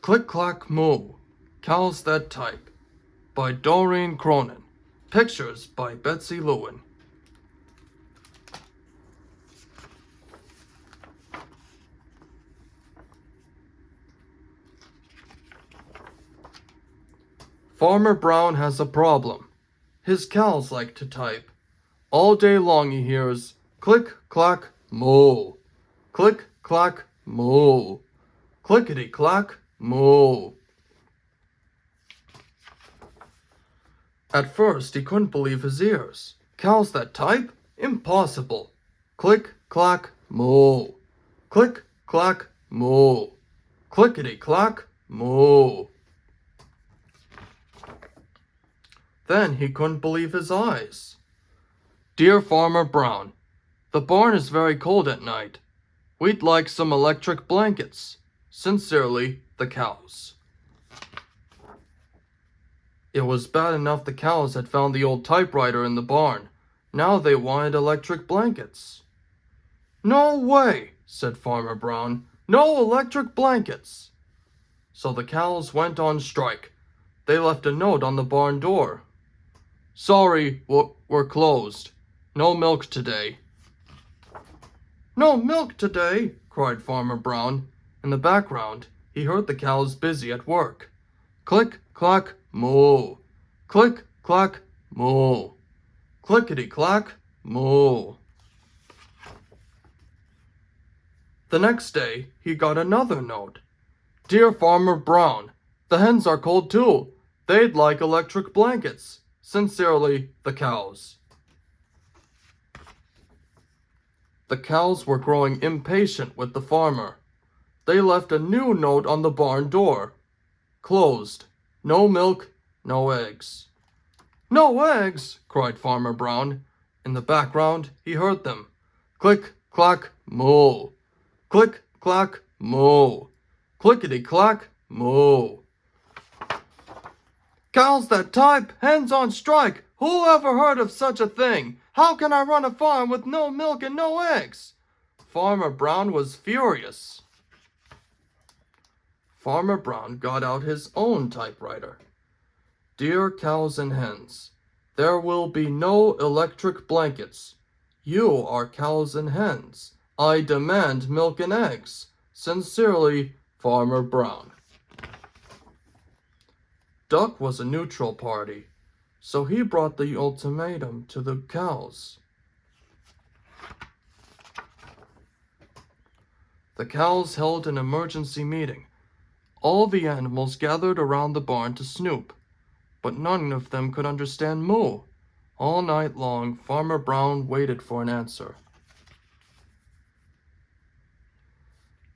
Click, Clack, Moo, Cows That Type by Doreen Cronin. Pictures by Betsy Lewin. Farmer Brown has a problem. His cows like to type. All day long he hears click, clack, moo. Click, clack, moo. Clickety, clack, moo. At first he couldn't believe his ears. Cows that type? Impossible. Click, clack, moo. Click, clack, moo. Clickety, clack, moo. Then he couldn't believe his eyes. Dear Farmer Brown, the barn is very cold at night. We'd like some electric blankets. Sincerely, the cows. It was bad enough the cows had found the old typewriter in the barn. Now they wanted electric blankets. No way, said Farmer Brown. No electric blankets. So the cows went on strike. They left a note on the barn door. Sorry, we're closed. No milk today. No milk today, cried Farmer Brown. In the background, he heard the cows busy at work. Click, clack, moo. Click, clack, moo. Clickety, clack, moo. The next day, he got another note. Dear Farmer Brown, the hens are cold too. They'd like electric blankets. Sincerely, the cows. The cows were growing impatient with the farmer. They left a new note on the barn door. Closed. No milk, no eggs. No eggs, cried Farmer Brown. In the background, he heard them. Click, clack, moo. Click, clack, moo. Clickety, clack, moo. Cows that type, hens on strike. Who ever heard of such a thing? How can I run a farm with no milk and no eggs? Farmer Brown was furious. Farmer Brown got out his own typewriter. Dear cows and hens, there will be no electric blankets. You are cows and hens. I demand milk and eggs. Sincerely, Farmer Brown. Duck was a neutral party, so he brought the ultimatum to the cows. The cows held an emergency meeting. All the animals gathered around the barn to snoop, but none of them could understand moo. All night long, Farmer Brown waited for an answer.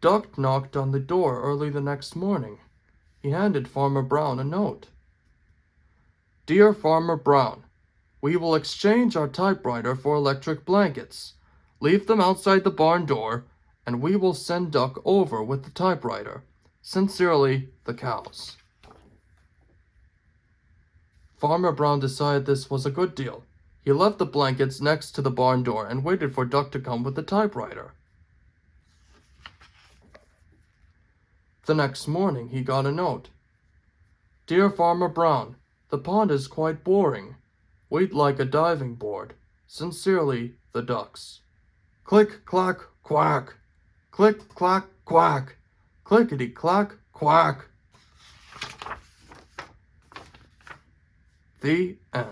Duck knocked on the door early the next morning. He handed Farmer Brown a note. Dear Farmer Brown, we will exchange our typewriter for electric blankets. Leave them outside the barn door, and we will send Duck over with the typewriter. Sincerely, the cows. Farmer Brown decided this was a good deal. He left the blankets next to the barn door and waited for Duck to come with the typewriter. The next morning, he got a note. Dear Farmer Brown, the pond is quite boring. We'd like a diving board. Sincerely, the ducks. Click, clack, quack. Click, clack, quack. Clickety, clack, quack. The end.